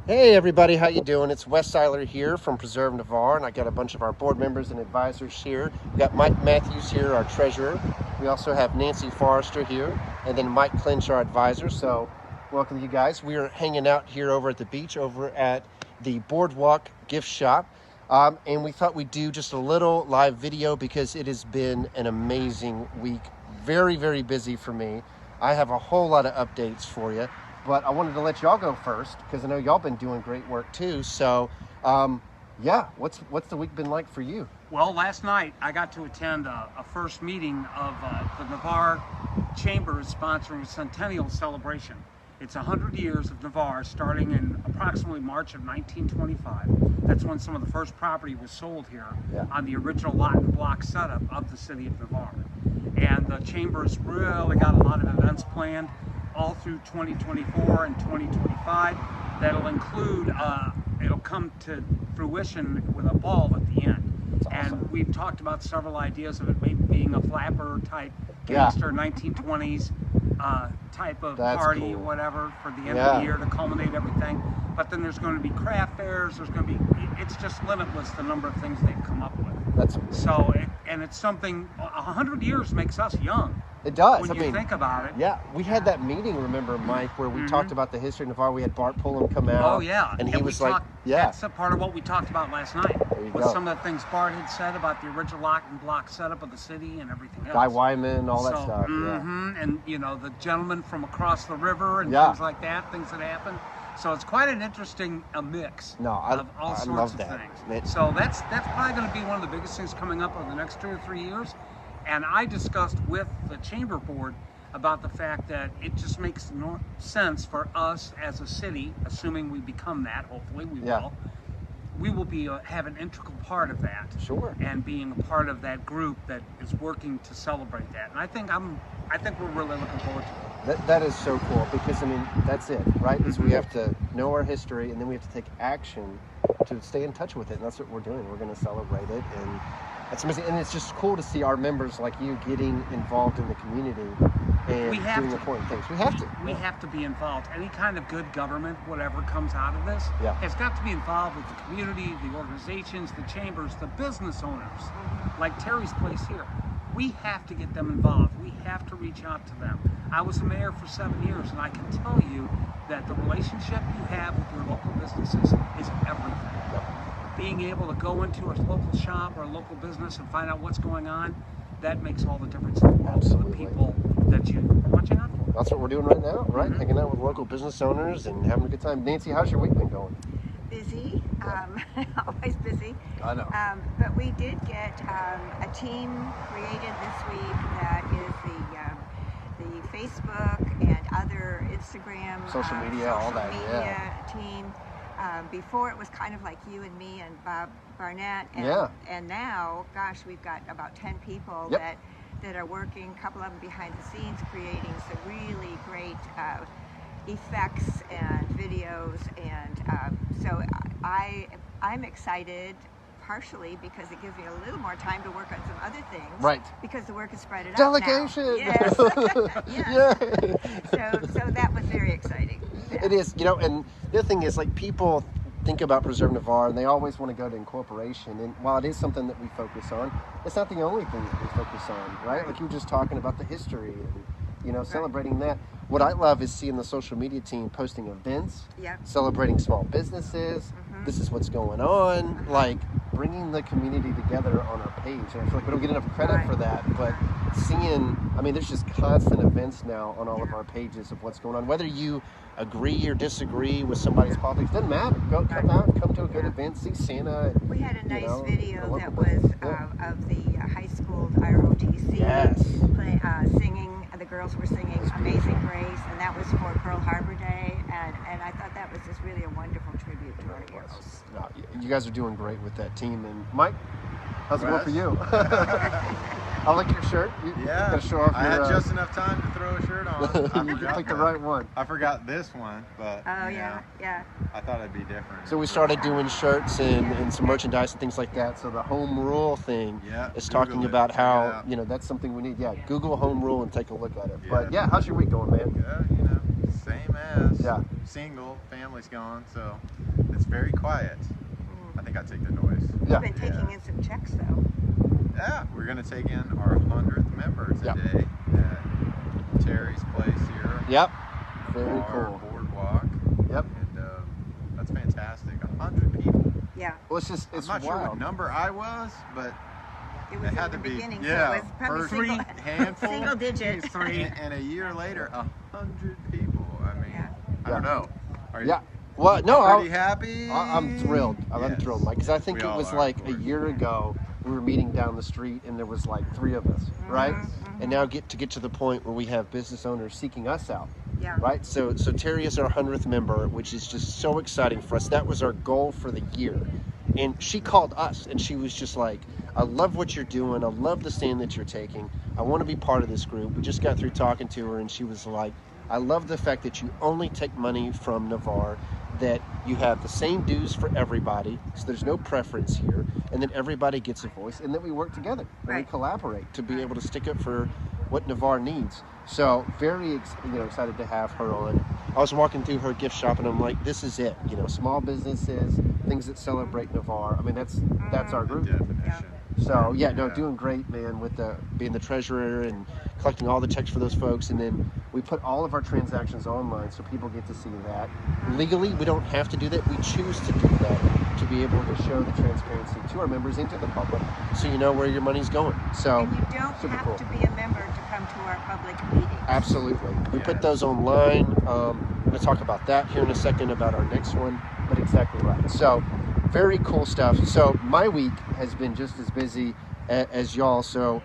Hey everybody, how you doing? It's Wes Seiler here from Preserve Navarre, and I got a bunch of our board members and advisors here. We got Mike Matthews here, our treasurer. We also have Nancy Forrester here, and then Mike Clinch, our advisor. So welcome you guys. We are hanging out here over at the beach, over at the Boardwalk Gift Shop. And we thought we'd do just a little live video because it has been an amazing week. Very, very busy for me. I have a whole lot of updates for you. But I wanted to let y'all go first because I know y'all been doing great work too. So, yeah, what's the week been like for you? Well, last night I got to attend a first meeting of the Navarre Chambers sponsoring a centennial celebration. It's 100 years of Navarre, starting in approximately March of 1925. That's when some of the first property was sold here on the original lot and block setup of the city of Navarre. And the Chambers really got a lot of events planned all through 2024 and 2025 that'll include, it'll come to fruition with a ball at the end. Awesome. And we've talked about several ideas of it maybe being a flapper type gangster 1920s type of party or whatever for the end of the year to culminate everything. But then there's going to be craft fairs, there's going to be, it's just limitless the number of things they've come up with. So, and it's something, 100 years makes us young. It does. When you think about it. Yeah, we had that meeting, remember, Mike, where we talked about the history of Navarre. We had Bart Pullum come out. Oh, yeah. And he was like, That's a part of what we talked about last night. There you with go. Some of the things Bart had said about the original lock and block setup of the city and everything else. Guy Wyman, all that stuff. And, you know, the gentleman from across the river and things like that, things that happen. So it's quite an interesting mix of all sorts of things. So that's probably going to be one of the biggest things coming up over the next 2 or 3 years. And I discussed with the chamber board about the fact that it just makes no sense for us as a city, assuming we become that, hopefully we will be have an integral part of that. Sure. And being a part of that group that is working to celebrate that. And I think we're really looking forward to it. That is so cool because, I mean, that's it, right? Is we have to know our history and then we have to take action to stay in touch with it. And that's what we're doing. We're going to celebrate it. And that's amazing. And it's just cool to see our members like you getting involved in the community and doing important things. We have to. We have to be involved. Any kind of good government, whatever comes out of this, has got to be involved with the community, the organizations, the chambers, the business owners, like Terry's place here. We have to get them involved. We have to reach out to them. I was a mayor for 7 years, and I can tell you that the relationship you have with your local businesses is everything. Being able to go into a local shop or a local business and find out what's going on, that makes all the difference in the world for the people that you're watching out for. That's what we're doing right now, right? Hanging out with local business owners and having a good time. Nancy, how's your week been going? Busy, always busy. I know. But we did get a team created this week that is the Facebook and other Instagram, social media team. Before it was kind of like you and me and Bob Barnett, and now, gosh, we've got about 10 people that are working, a couple of them behind the scenes, creating some really great effects and videos, and so I'm excited. Partially because it gives me a little more time to work on some other things. Right. Because the work is spread out Delegation. Yes. So that was very exciting. Yeah. It is, you know, and the other thing is, like, people think about Preserve Navarre and they always want to go to incorporation, and while it is something that we focus on, it's not the only thing that we focus on, right? Like you were just talking about the history and, you know, celebrating that. What I love is seeing the social media team posting events, celebrating small businesses. This is what's going on, like bringing the community together on our page. And I feel like we don't get enough credit for that, but seeing, I mean, there's just constant events now on all of our pages of what's going on. Whether you agree or disagree with somebody's politics, doesn't matter. Come out, come to a good event, see Santa. We had a nice video that was of the high school ROTC singing. The girls were singing Amazing Grace, and that was for Pearl Harbor Day, and I thought that was just really a wonderful tribute to our heroes. No, you guys are doing great with that team. And Mike, how's it going for you? I like your shirt. You gotta show off I had just enough time to throw a shirt on. You picked the right one. I forgot this one, but yeah. I thought it'd be different. So we started doing shirts and some merchandise and things like that. So the home rule thing is talking about how, you know, that's something we need. Google home rule and take a look at it. But how's your week going, man? Yeah, you know, same as. Yeah. Single, family's gone, so it's very quiet. I think I take the noise. Yeah. You've been taking in some checks though. Yeah, we're gonna take in our 100th member today at Terry's place here. Yep. Very Navarre cool. Boardwalk. Yep. And that's fantastic. 100 people. Yeah. Well, it's just, it's I'm not sure wild. what number I was, but It was it had in to the be, beginning, yeah, so it was probably first single, handful. single digit. And a year later, 100 people. I mean, Yeah. I don't know. Are you Yeah. Well, no, pretty happy? I'm thrilled. I'm Yes. thrilled, Mike, because I think We it all was are, like of a course. year ago we were meeting down the street and there was like 3 of us, right? And now get to the point where we have business owners seeking us out, Yeah. right? So Terry is our 100th member, which is just so exciting for us. That was our goal for the year. And she called us and she was just like, I love what you're doing. I love the stand that you're taking. I want to be part of this group. We just got through talking to her and she was like, I love the fact that you only take money from Navarre, that you have the same dues for everybody, so there's no preference here, and that everybody gets a voice, and that we work together and we Right. collaborate to be able to stick up for what Navarre needs. So very excited to have her on. I was walking through her gift shop and I'm like, this is it. Small businesses, things that celebrate Navarre. I mean, that's our The group. definition. So doing great, man, with being the treasurer and collecting all the checks for those folks, and then we put all of our transactions online so people get to see that. Legally, we don't have to do that. We choose to do that to be able to show the transparency to our members and to the public, so you know where your money's going. So And you don't super have cool. to be a member to come to our public meetings. Absolutely. We put those online. I'm going to talk about that here in a second, about our next one, but exactly right. So very cool stuff. So my week has been just as busy as y'all. So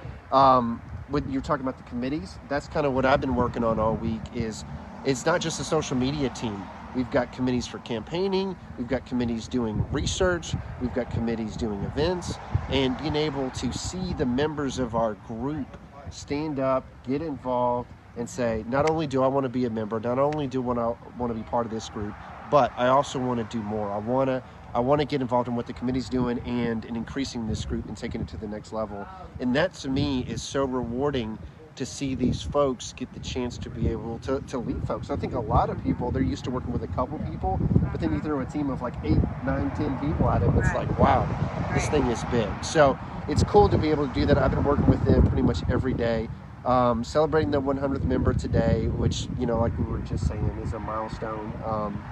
when you're talking about the committees, that's kind of what I've been working on all week. Is it's not just a social media team. We've got committees for campaigning, we've got committees doing research, we've got committees doing events, and being able to see the members of our group stand up, get involved, and say, not only do I want to be a member, not only do I want to be part of this group, but I also want to do more. I want to get involved in what the committee's doing and in increasing this group and taking it to the next level. And that, to me, is so rewarding to see these folks get the chance to be able to lead folks. I think a lot of people, they're used to working with a couple people, but then you throw a team of like 8, 9, 10 people at it, it's Right. like, wow, this thing is big. So it's cool to be able to do that. I've been working with them pretty much every day. Celebrating the 100th member today, which, like we were just saying, is a milestone.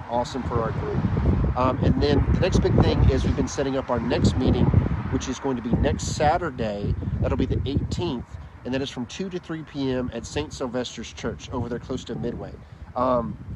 Awesome for our group. And then the next big thing is we've been setting up our next meeting, which is going to be next Saturday. That'll be the 18th. And that is from 2 to 3 p.m. at St. Sylvester's Church over there close to Midway.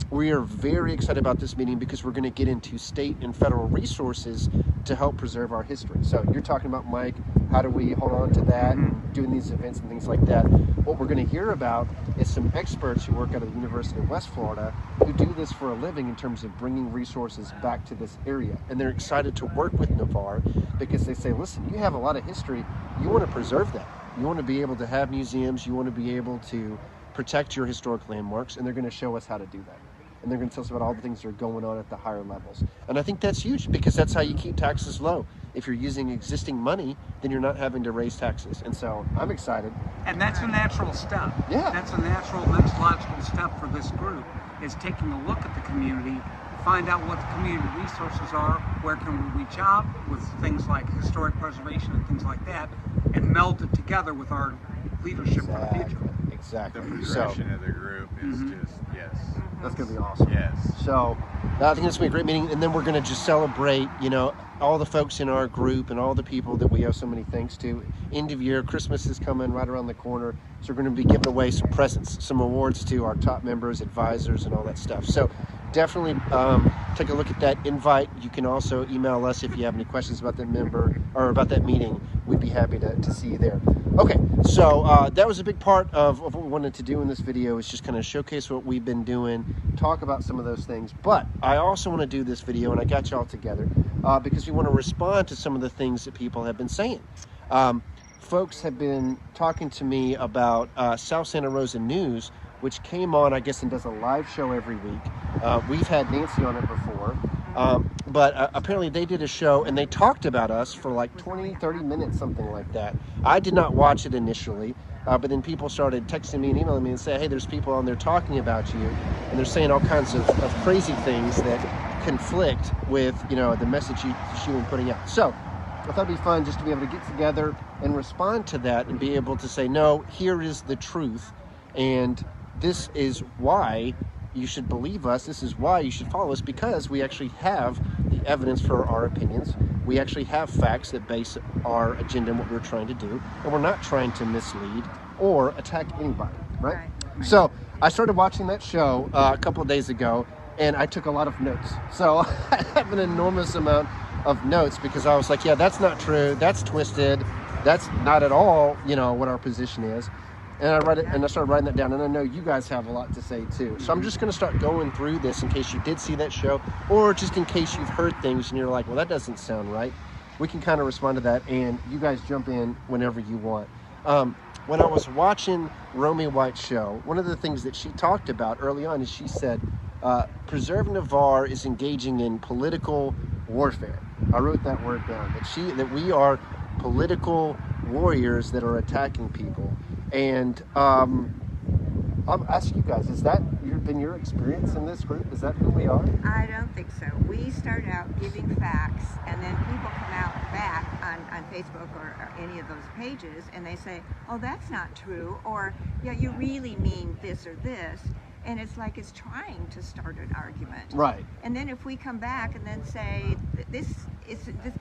We are very excited about this meeting because we're going to get into state and federal resources to help preserve our history. So you're talking about, Mike, how do we hold on to that and doing these events and things like that. What we're going to hear about is some experts who work out of the University of West Florida who do this for a living in terms of bringing resources back to this area. And they're excited to work with Navarre because they say, listen, you have a lot of history. You want to preserve that. You want to be able to have museums. You want to be able to protect your historic landmarks, and they're going to show us how to do that. And they're going to tell us about all the things that are going on at the higher levels. And I think that's huge because that's how you keep taxes low. If you're using existing money, then you're not having to raise taxes. And so I'm excited. And that's a natural step. Yeah. That's a natural next logical step for this group, is taking a look at the community, find out what the community resources are, where can we reach out with things like historic preservation and things like that, and meld it together with our leadership for the future. Exactly. The So progression of the group is just, yes. that's going to be awesome. Yes. So I think it's going to be a great meeting. And then we're going to just celebrate, all the folks in our group and all the people that we owe so many thanks to. End of year, Christmas is coming right around the corner. So we're going to be giving away some presents, some awards to our top members, advisors, and all that stuff. So definitely take a look at that invite. You can also email us if you have any questions about that member or about that meeting. We'd be happy to see you there. Okay, so that was a big part of what we wanted to do in this video, is just kind of showcase what we've been doing, talk about some of those things. But I also want to do this video, and I got you all together, because we want to respond to some of the things that people have been saying. Folks have been talking to me about South Santa Rosa News, which came on, I guess, and does a live show every week. We've had Nancy on it before. But apparently they did a show and they talked about us for like 20, 30 minutes, something like that. I did not watch it initially, but then people started texting me and emailing me and saying, hey, there's people on there talking about you. and they're saying all kinds of crazy things that conflict with, you know, the message she was putting out. So I thought it'd be fun just to be able to get together and respond to that and be able to say, no, here is the truth, and this is why you should believe us. This is why you should follow us, because we actually have the evidence for our opinions. We actually have facts that base our agenda and what we're trying to do, and we're not trying to mislead or attack anybody, right? So I started watching that show a couple of days ago, and I took a lot of notes. So I have an enormous amount of notes because I was like, yeah, that's not true. That's twisted. That's not at all, you know, what our position is. And I read it, and I started writing that down. And I know you guys have a lot to say too. So I'm just going to start going through this in case you did see that show, or just in case you've heard things and you're like, well, that doesn't sound right. We can kind of respond to that, and you guys jump in whenever you want. When I was watching Romy White's show, one of the things that she talked about early on is she said, Preserve Navarre is engaging in political warfare. I wrote that word down, that we are political warriors that are attacking people. And I'll ask you guys, is that been your experience in this group? Is that who we are? I don't think so. We start out giving facts, and then people come out back on Facebook or any of those pages, and they say, oh, that's not true, or, yeah, you really mean this or this. And it's like it's trying to start an argument. Right. And then if we come back and then say,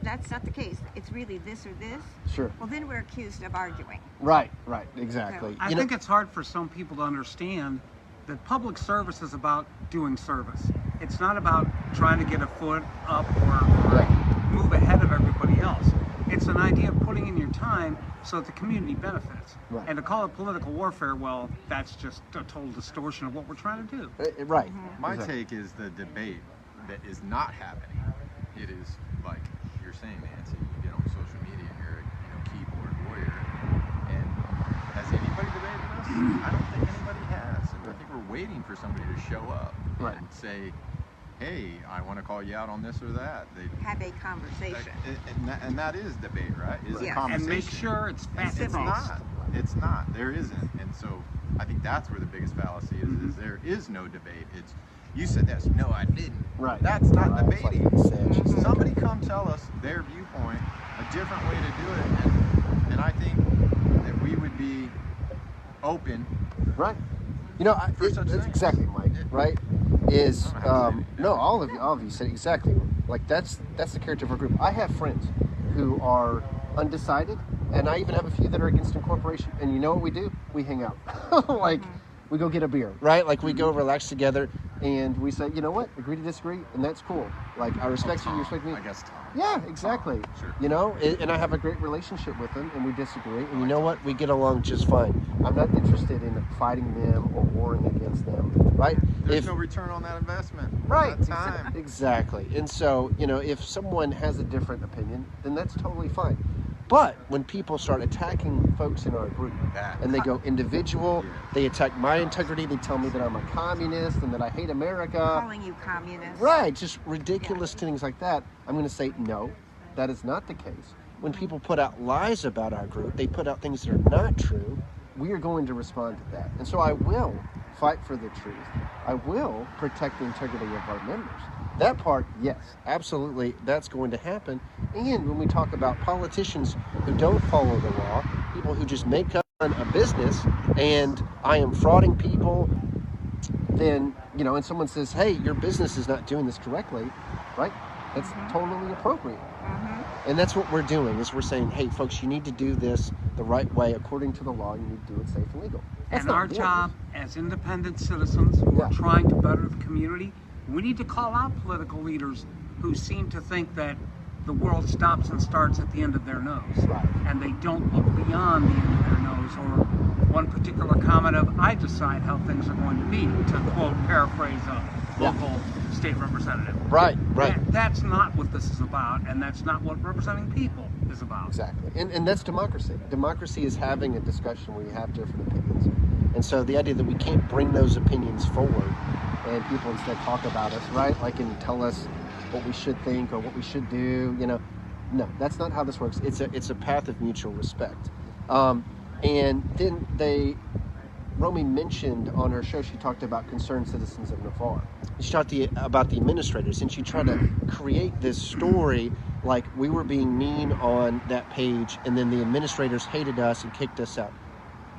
that's not the case, it's really this or this, sure. Well, then we're accused of arguing. Right, exactly. So, I think it's hard for some people to understand that public service is about doing service. It's not about trying to get a foot up or move ahead of everybody else. It's an idea of putting in your time so that the community benefits. Right. And to call it political warfare, well, that's just a total distortion of what we're trying to do. Right. Mm-hmm. My take is the debate that is not happening. It is like you're saying, Nancy, you get on social media and you're a keyboard warrior. And has anybody debated us? I don't think anybody has. And I think we're waiting for somebody to show up and say, hey, I want to call you out on this or that. Have a conversation. And that is debate, right? Is a conversation. And make sure it's It's not. It's not. There isn't. And so I think that's where the biggest fallacy is there is no debate. It's, you said this. No, I didn't. Right. That's not debating. Like Somebody come tell us their viewpoint, a different way to do it. And I think that we would be open. Right. You know, that's exactly, Mike, right? Is no, all of you said exactly. Like that's the character of our group. I have friends who are undecided, and I even have a few that are against incorporation. And you know what we do? We hang out. Like we go get a beer, right? Like we go relax together, and we say, you know what? Agree to disagree, and that's cool. Like I respect you, you respect me. I guess Tom. Yeah, exactly. Tom, sure. You know, and I have a great relationship with them, and we disagree, and you know what? We get along just fine. I'm not interested in fighting them or warring against them, right? There's no return on that investment. Right. That time. Exactly. And so, you know, if someone has a different opinion, then that's totally fine. But when people start attacking folks in our group, and they go individual, they attack my integrity, they tell me that I'm a communist and that I hate America. Calling you communist. Right, just ridiculous things like that. I'm going to say, no, that is not the case. When people put out lies about our group, they put out things that are not true, we are going to respond to that. And so I will fight for the truth. I will protect the integrity of our members. That part, yes, absolutely, that's going to happen. And when we talk about politicians who don't follow the law, people who just make up a business, and I am frauding people, then, you know, and someone says, hey, your business is not doing this correctly, right? That's totally appropriate. And that's what we're doing, is we're saying, hey, folks, you need to do this the right way, according to the law. You need to do it safe and legal. That's and our job as independent citizens who are trying to better the community, we need to call out political leaders who seem to think that the world stops and starts at the end of their nose. Right. And they don't look beyond the end of their nose, or one particular comment of, I decide how things are going to be, to quote, paraphrase a local state representative. Right. That's not what this is about, and that's not what representing people is about. Exactly. And that's democracy. Democracy is having a discussion where you have different opinions. And so the idea that we can't bring those opinions forward and people instead talk about us, right? Like, and tell us what we should think or what we should do, you know. No, that's not how this works. It's a path of mutual respect. And then Romy mentioned on her show, she talked about concerned citizens of Navarre. She talked about the administrators, and she tried to create this story like we were being mean on that page, and then the administrators hated us and kicked us out.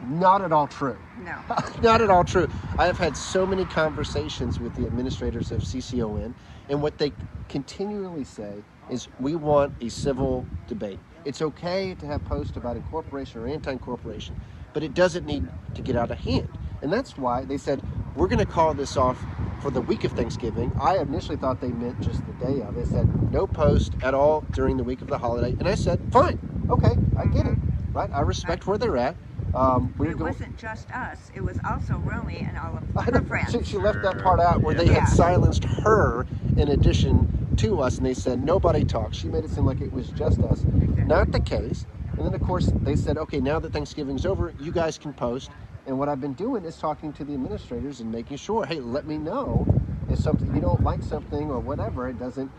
Not at all true. No. Not at all true. I have had so many conversations with the administrators of CCON, and what they continually say is we want a civil debate. It's okay to have posts about incorporation or anti-incorporation, but it doesn't need to get out of hand. And that's why they said, we're going to call this off for the week of Thanksgiving. I initially thought they meant just the day of. They said no post at all during the week of the holiday. And I said, fine, okay, I get it, right? I respect where they're at. It wasn't just us. It was also Romy and all of her friends. She left that part out where they had silenced her in addition to us, and they said nobody talked. She made it seem like it was just us. Exactly. Not the case. And then, of course, they said, okay, now that Thanksgiving's over, you guys can post. And what I've been doing is talking to the administrators and making sure, hey, let me know if something you don't like something or whatever, it doesn't,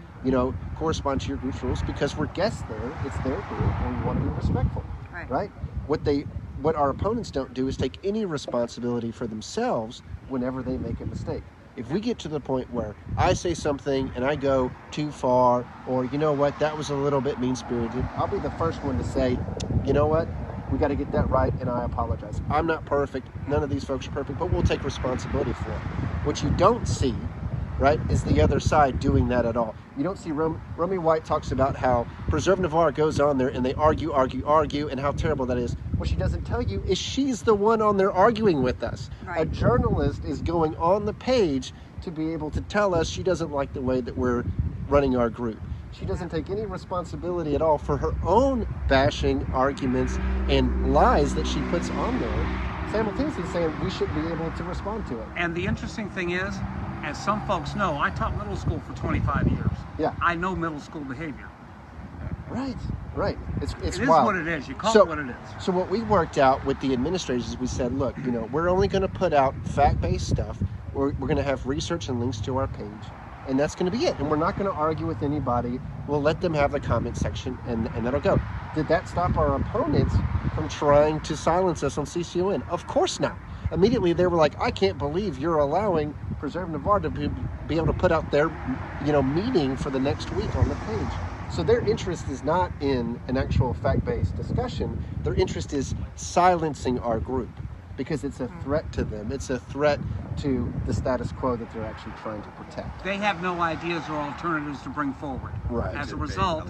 correspond to your group's rules, because we're guests there. It's their group, and we want to be respectful, right? What our opponents don't do is take any responsibility for themselves whenever they make a mistake. If we get to the point where I say something and I go too far, or you know what, that was a little bit mean-spirited, I'll be the first one to say, you know what, we got to get that right, and I apologize. I'm not perfect. None of these folks are perfect, but we'll take responsibility for it. What you don't see, right, is the other side doing that at all. You don't see Romy White talks about how Preserve Navarre goes on there and they argue, and how terrible that is. What she doesn't tell you is she's the one on there arguing with us. Right. A journalist is going on the page to be able to tell us she doesn't like the way that we're running our group. She doesn't take any responsibility at all for her own bashing arguments and lies that she puts on there, simultaneously saying we should be able to respond to it. And the interesting thing is, as some folks know, I taught middle school for 25 years. Yeah. I know middle school behavior. Right. It's It is wild. what it is. You call it what it is. So what we worked out with the administrators is we said, look, we're only going to put out fact-based stuff. We're going to have research and links to our page, and that's going to be it. And we're not going to argue with anybody. We'll let them have the comment section, and that'll go. Did that stop our opponents from trying to silence us on CCON? Of course not. Immediately they were like, I can't believe you're allowing Preserve Navarre to be able to put out their meeting for the next week on the page. So their interest is not in an actual fact-based discussion. Their interest is silencing our group because it's a threat to them. It's a threat to the status quo that they're actually trying to protect. They have no ideas or alternatives to bring forward. Right. As a result,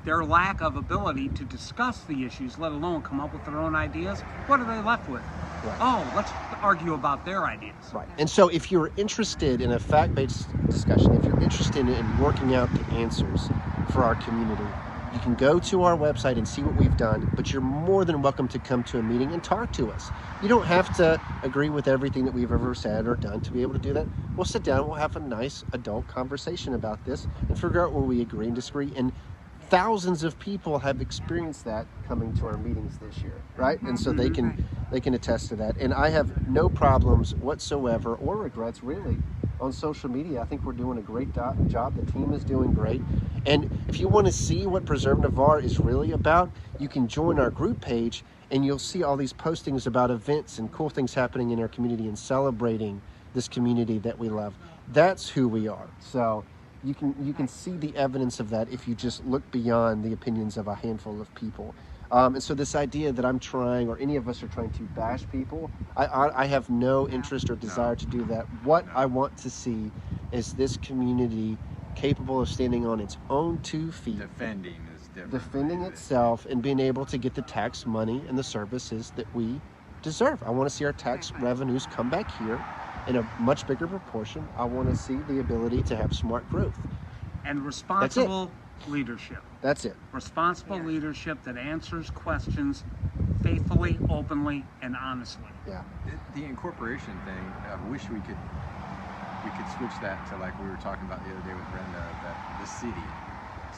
their lack of ability to discuss the issues, let alone come up with their own ideas, what are they left with? Right. Oh, let's argue about their ideas. Right. And so if you're interested in a fact-based discussion, if you're interested in working out the answers for our community, you can go to our website and see what we've done, but you're more than welcome to come to a meeting and talk to us. You don't have to agree with everything that we've ever said or done to be able to do that. We'll sit down, we'll have a nice adult conversation about this and figure out where we agree and disagree. And thousands of people have experienced that coming to our meetings this year, right? And so they can attest to that. And I have no problems whatsoever or regrets really on social media. I think we're doing a great job. The team is doing great. And if you want to see what Preserve Navarre is really about, you can join our group page and you'll see all these postings about events and cool things happening in our community and celebrating this community that we love. That's who we are. So you can see the evidence of that if you just look beyond the opinions of a handful of people. And so this idea that I'm trying, or any of us are trying to bash people, I have no interest or desire to do that. What I want to see is this community capable of standing on its own 2 feet. Defending is different. Defending itself and being able to get the tax money and the services that we deserve. I want to see our tax revenues come back here in a much bigger proportion. I want to see the ability to have smart growth. And responsible leadership. That's it. Responsible leadership that answers questions faithfully, openly, and honestly. Yeah. The incorporation thing, I wish we could switch that to like we were talking about the other day with Brenda, that the city.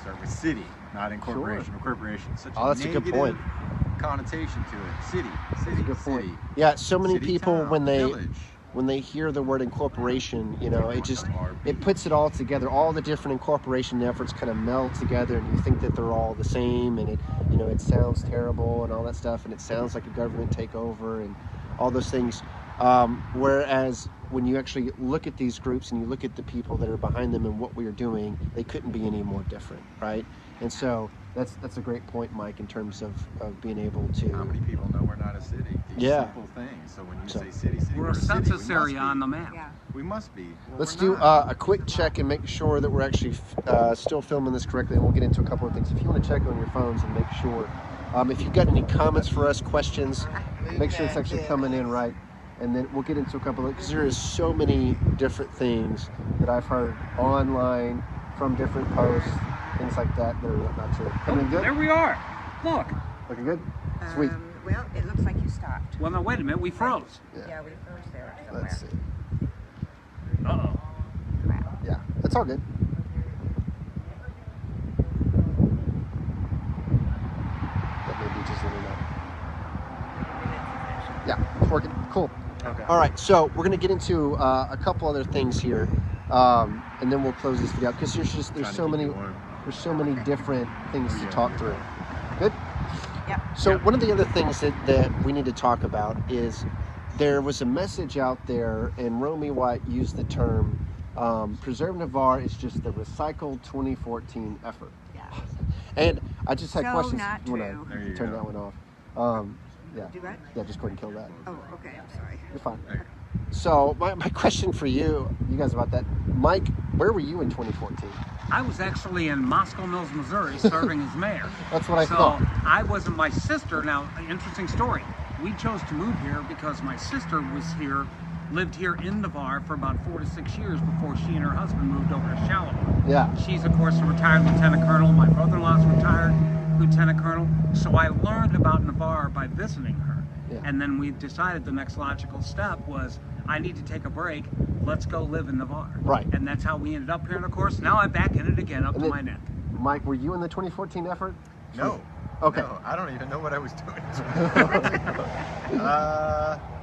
Start with city, not incorporation. Sure. Incorporation. Such that's a good point. Connotation to it. City. That's a good point. City. Yeah, so many City, people town, when village. they hear the word incorporation, it puts it all together. All the different incorporation efforts kind of meld together, and you think that they're all the same, and it sounds terrible and all that stuff, and it sounds like a government takeover. And all those things. Whereas when you actually look at these groups and you look at the people that are behind them and what we are doing, they couldn't be any more different, right? And so that's a great point, Mike, in terms of being able to. How many people know we're not a city? These simple things. So when you say city, we're a census area on the map. Yeah. We must be. Well, Let's do a quick check and make sure that we're actually still filming this correctly, and we'll get into a couple of things. If you want to check on your phones and make sure, if you've got any comments for us, questions, make sure it's actually coming in right. And then we'll get into a couple of, because there is so many different things that I've heard online from different posts, things like that that are not true. Coming in good? There we are. Look. Looking good? Sweet. Well, it looks like you stopped. Well, now wait a minute. We froze. Yeah, we froze there somewhere. Let's see. Uh-oh. Crap. Yeah, that's all good. That may be just a little low. Yeah, it's working. Cool. Okay. All right, so we're going to get into a couple other things here, and then we'll close this video because there's so many different things to talk through. Good. Yep. So one of the other things that we need to talk about is there was a message out there, and Romy White used the term Preserve Navarre is just the recycled 2014 effort. Yeah. And I just had So questions not when true. I turned that one off. Yeah. Do what? Yeah, just go ahead and kill that. Oh, okay. I'm sorry. You're fine. So my question for you guys about that, Mike, where were you in 2014? I was actually in Moscow Mills, Missouri, serving as mayor. That's what I so thought. I wasn't. My sister. Now, an interesting story. We chose to move here because my sister lived here in Navarre for about 4 to 6 years before she and her husband moved over to Shallow. Yeah. She's, of course, a retired lieutenant colonel. My brother-in-law's retired lieutenant colonel. So I learned about Navarre by visiting her. Yeah. And then we decided the next logical step was, I need to take a break. Let's go live in Navarre. Right. And that's how we ended up here. And of course, now I'm back in it again, up to my neck. Mike, were you in the 2014 effort? No. Okay. No, I don't even know what I was doing.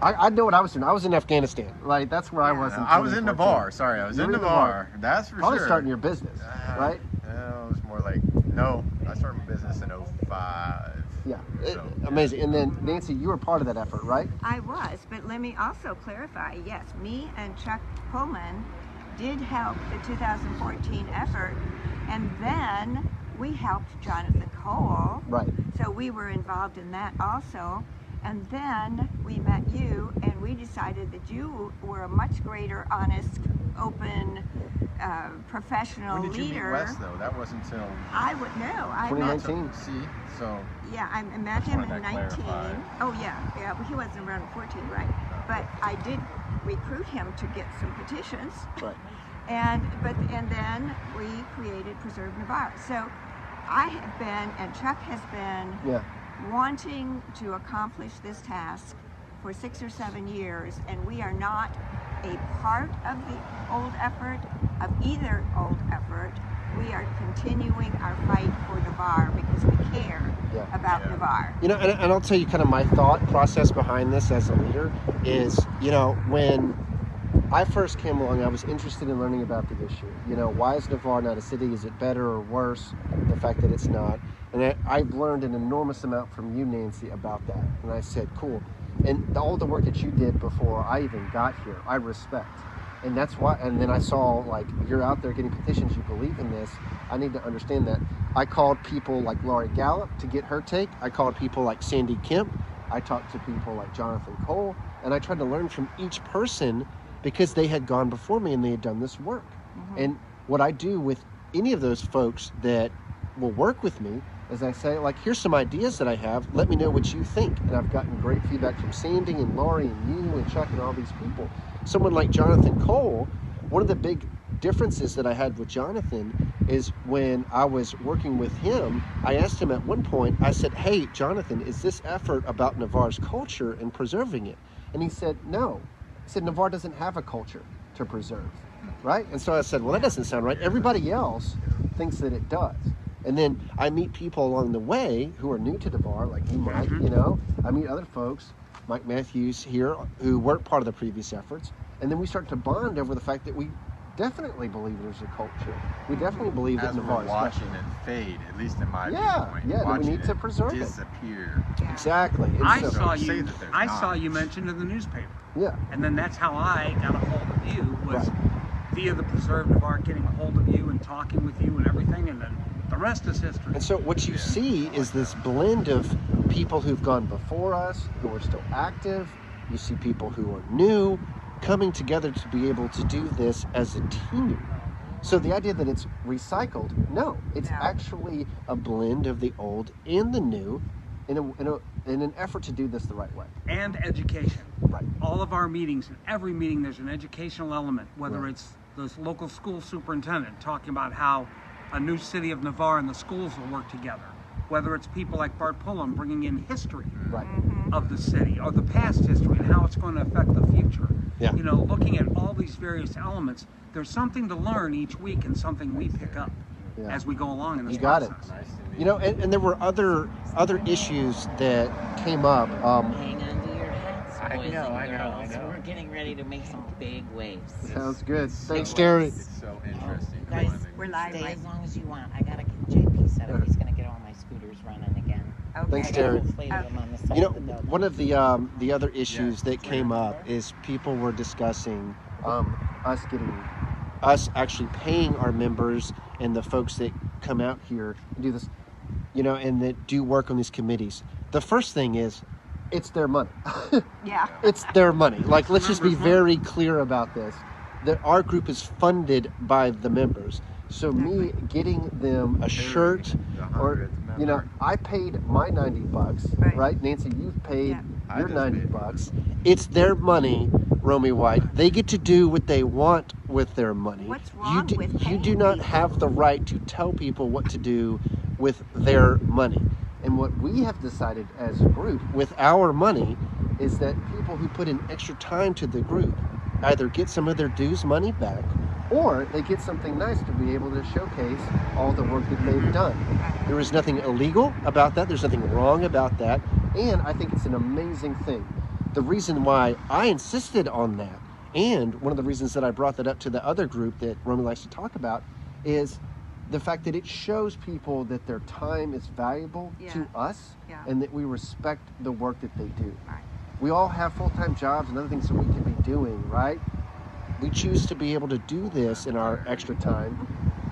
I know what I was doing. I was in Afghanistan. Like, that's where I was in 2014. I was in Navarre. Sorry, I was in Navarre. That's for Probably sure. starting your business, right? No, it was more like, no, I started my business in 05. Yeah, amazing. And then, Nancy, you were part of that effort, right? I was, but let me also clarify. Yes, me and Chuck Pullman did help the 2014 effort, and then we helped Jonathan Cole. Right. So we were involved in that also. And then we met you, and we decided that you were a much greater, honest, open, professional When did you leader. meet Wes, though? That wasn't until... I would know. I met 2019. See, so... Yeah, I met him in wanted that 19. clarified. Oh yeah, but he wasn't around in 14, right? But I did recruit him to get some petitions, Right. and then we created Preserve Navarre. So I have been, and Chuck has been, Yeah. wanting to accomplish this task for 6 or 7 years, and we are not a part of the old effort, of either old effort. We are continuing our fight for Navarre because we care about Navarre. You know, and I'll tell you kind of my thought process behind this as a leader is, you know, when I first came along, I was interested in learning about the issue. You know, why is Navarre not a city? Is it better or worse? The fact that it's not. And I've learned an enormous amount from you, Nancy, about that. And I said, cool. And all the work that you did before I even got here, I respect. And that's why, and then I saw, like, you're out there getting petitions, you believe in this. I need to understand that. I called people like Laurie Gallup to get her take. I called people like Sandy Kemp. I talked to people like Jonathan Cole. And I tried to learn from each person because they had gone before me and they had done this work. Mm-hmm. And what I do with any of those folks that will work with me is I say, like, here's some ideas that I have. Let me know what you think. And I've gotten great feedback from Sandy and Laurie and you and Chuck and all these people. Someone like Jonathan Cole, one of the big differences that I had with Jonathan is when I was working with him, I asked him at one point, I said, hey, Jonathan, is this effort about Navarre's culture and preserving it? And he said, no. He said, Navarre doesn't have a culture to preserve, right? And so I said, well, that doesn't sound right. Everybody else thinks that it does. And then I meet people along the way who are new to Navarre, like you, Mike, you know. I meet other folks, Mike Matthews here, who weren't part of the previous efforts. And then we start to bond over the fact that we definitely believe there's a culture. We definitely believe that As we're Navarre is watching special. it fade, at least in my Yeah, viewpoint, yeah, then we need to preserve it. disappear. Exactly. And I so- saw say you. that there's I not. saw you mentioned in the newspaper, Yeah. and then that's how I got a hold of you, was Right. via the Preserve Navarre getting a hold of you and talking with you and everything, and then the rest is history. And so what you see is this blend of people who've gone before us, who are still active. You see people who are new coming together to be able to do this as a team. So the idea that it's recycled, no, it's No. actually a blend of the old and the new in an effort to do this the right way. And education. Right. All of our meetings, in every meeting, there's an educational element, whether Right. it's the local school superintendent talking about how a new city of Navarre and the schools will work together, whether it's people like Bart Pullum bringing in history Right. of the city or the past history and how it's going to affect the future. Yeah. You know, looking at all these various elements, there's something to learn each week and something we pick up Yeah. as we go along in this You got it. process. You know, and there were other issues that came up. Hang on to your hats, I boys know, and I know, girls. I know. We're getting ready to make some big waves. Sounds good. Thanks, so, Jerry. It's so interesting. You guys, We're live, stay right? as long as you want. I gotta get JP set up. He's gonna get all my scooters running again. Okay. Thanks, I got a Jerry. whole fleet of them on the side You know, of the building. one of the other issues that came up is people were discussing us actually paying our members and the folks that come out here and do this, you know, and that do work on these committees. The first thing is, it's their money. Yeah. It's their money. Like, let's just be very clear about this. That our group is funded by the members. So me getting them a shirt, or you know, I paid my $90, Right. right? Nancy, you've paid Yeah. I your just paid $90. It's their money, Romy White. They get to do what they want with their money. What's wrong with you paying do not people? have the right to tell people what to do with their money. And what we have decided as a group with our money is that people who put in extra time to the group either get some of their dues money back, or they get something nice to be able to showcase all the work that they've done. There is nothing illegal about that. There's nothing wrong about that. And I think it's an amazing thing. The reason why I insisted on that, and one of the reasons that I brought that up to the other group that Romy likes to talk about, is the fact that it shows people that their time is valuable to us, Yeah. and that we respect the work that they do. Right. We all have full-time jobs and other things that we could be doing, right? We choose to be able to do this in our extra time,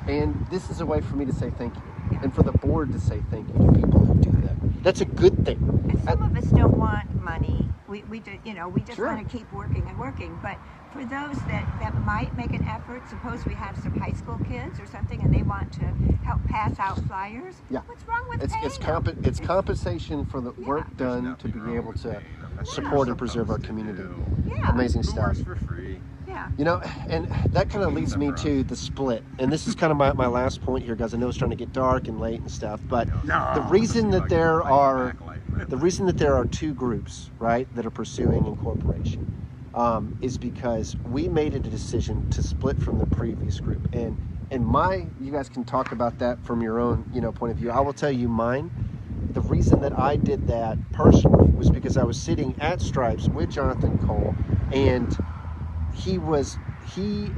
and this is a way for me to say thank you, and for the board to say thank you to people who do that. That's a good thing. And some of us don't want money. We just, you know, we just Sure. want to keep working and working. But for those that might make an effort, suppose we have some high school kids or something, and they want to help pass out flyers. Yeah. What's wrong with It's paying them? it's compensation for the work Yeah. done to be able to support and preserve our community. Yeah. Amazing Who stuff. works for free? Yeah. You know, and that kind of leads me to the split. And this is kind of my last point here, guys. I know it's starting to get dark and late and stuff, but No. the reason that there are two groups, right, that are pursuing incorporation, is because we made a decision to split from the previous group. And you guys can talk about that from your own, you know, point of view. I will tell you mine. The reason that I did that personally was because I was sitting at Stripes with Jonathan Cole, and he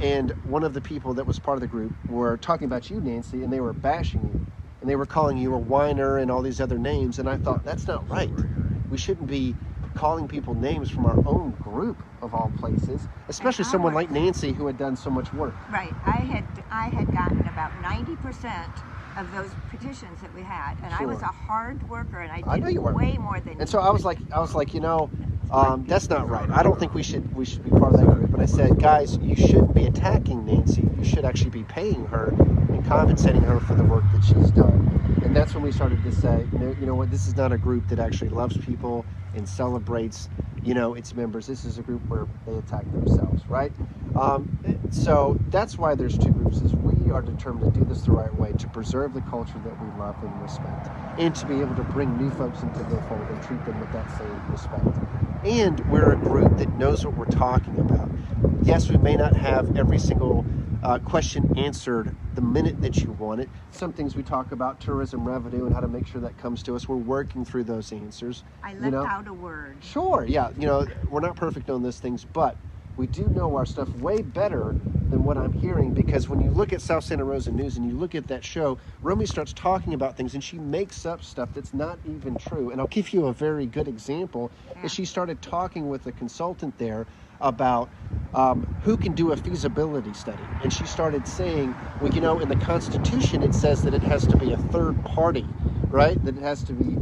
and one of the people that was part of the group were talking about you, Nancy, and they were bashing you, and they were calling you a whiner and all these other names, and I thought, that's not right. We shouldn't be calling people names from our own group, of all places, especially someone like Nancy who had done so much work. Right. I had gotten about 90% of those petitions that we had, and I was Sure. a hard worker, and I know did you were. way more than. And so I was like, you know, that's not right. I don't think we should be part of that group. And I said, guys, you shouldn't be attacking Nancy. You should actually be paying her and compensating her for the work that she's done. And that's when we started to say, you know what, this is not a group that actually loves people and celebrates, you know, its members. This is a group where they attack themselves, right? So that's why there's two groups, is we are determined to do this the right way, to preserve the culture that we love and respect, and to be able to bring new folks into the fold and treat them with that same respect. And we're a group that knows what we're talking about. Yes, we may not have every single question answered the minute that you want it. Some things we talk about, tourism revenue and how to make sure that comes to us. We're working through those answers. I left you know? out a word. Sure, yeah. You know, we're not perfect on those things, but we do know our stuff way better than what I'm hearing, because when you look at South Santa Rosa News and you look at that show, Romy starts talking about things and she makes up stuff that's not even true. And I'll give you a very good example. Is she started talking with a consultant there about who can do a feasibility study. And she started saying, well, you know, in the Constitution it says that it has to be a third party, right? That it has to be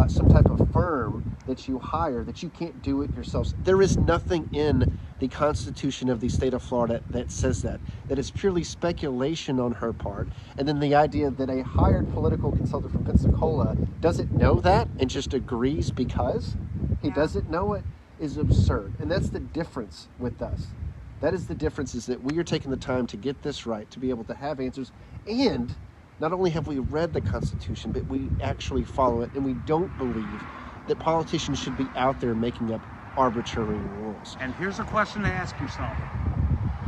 some type of firm that you hire, that you can't do it yourselves. There is nothing in the Constitution of the state of Florida that says that. That is purely speculation on her part. And then the idea that a hired political consultant from Pensacola doesn't know that and just agrees because he doesn't know it is absurd. And that's the difference with us. That is the difference, is that we are taking the time to get this right, to be able to have answers. And not only have we read the Constitution, but we actually follow it. And we don't believe that politicians should be out there making up arbitrary rules. And here's a question to ask yourself.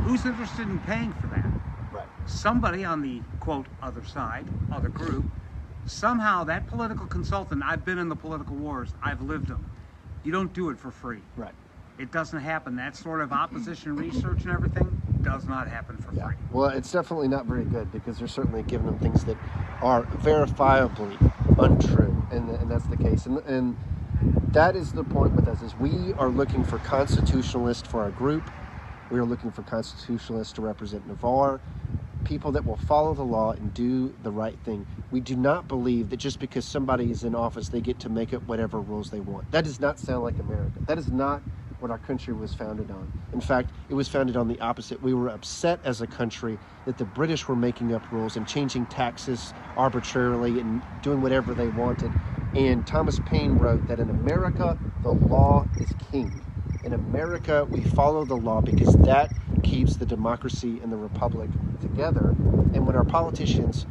Who's interested in paying for that? Right. Somebody on the, quote, other side, other group, somehow that political consultant, I've been in the political wars, I've lived them. You don't do it for free. Right. It doesn't happen. That sort of opposition research and everything does not happen for free. Well, it's definitely not very good, because they're certainly giving them things that are verifiably untrue, and that's the case. And that is the point with us, is we are looking for constitutionalists for our group. We are looking for constitutionalists to represent Navarre, people that will follow the law and do the right thing. We do not believe that just because somebody is in office, they get to make up whatever rules they want. That does not sound like America. That is not what our country was founded on. In fact, it was founded on the opposite. We were upset as a country that the British were making up rules and changing taxes arbitrarily and doing whatever they wanted. And Thomas Paine wrote that in America, the law is king. In America, we follow the law because that keeps the democracy and the republic together. And when our politicians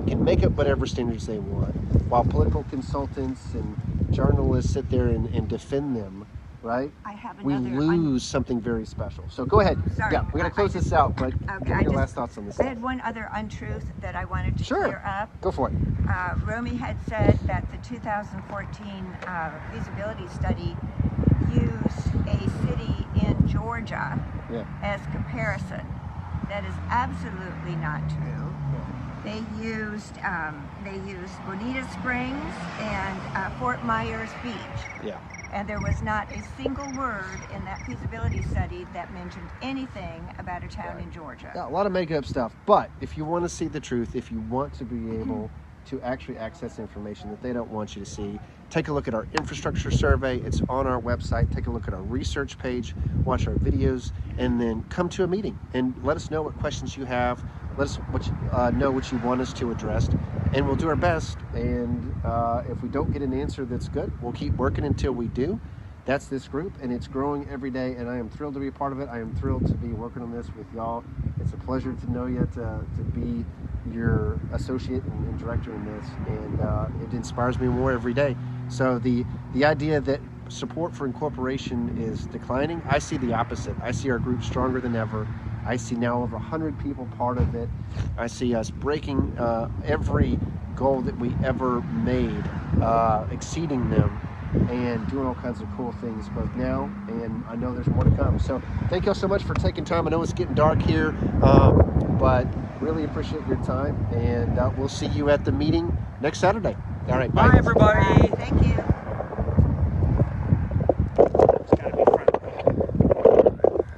can make up whatever standards they want, while political consultants and journalists sit there and defend them, right? We lose something very special. So go ahead. Sorry, yeah, we're going to close this out, but give me your last thoughts on this. I had one other untruth that I wanted to clear up. Go for it. Romy had said that the 2014 feasibility study used a city in Georgia as comparison. That is absolutely not true. They used Bonita Springs and Fort Myers Beach. Yeah. And there was not a single word in that feasibility study that mentioned anything about a town in Georgia. Yeah, a lot of make-up stuff. But if you want to see the truth, if you want to be able to actually access information that they don't want you to see, take a look at our infrastructure survey. It's on our website. Take a look at our research page, watch our videos, and then come to a meeting and let us know what questions you have. Let us know what you want us to address, and we'll do our best. And if we don't get an answer that's good, we'll keep working until we do. That's this group, and it's growing every day, and I am thrilled to be a part of it. I am thrilled to be working on this with y'all. It's a pleasure to know you, to be your associate and director in this, and it inspires me more every day. So the idea that support for incorporation is declining, I see the opposite. I see our group stronger than ever. I see now over 100 people part of it. I see us breaking every goal that we ever made, exceeding them, and doing all kinds of cool things both now, and I know there's more to come. So thank y'all so much for taking time. I know it's getting dark here, but really appreciate your time, and we'll see you at the meeting next Saturday. All right, bye. Bye, everybody. Thank you.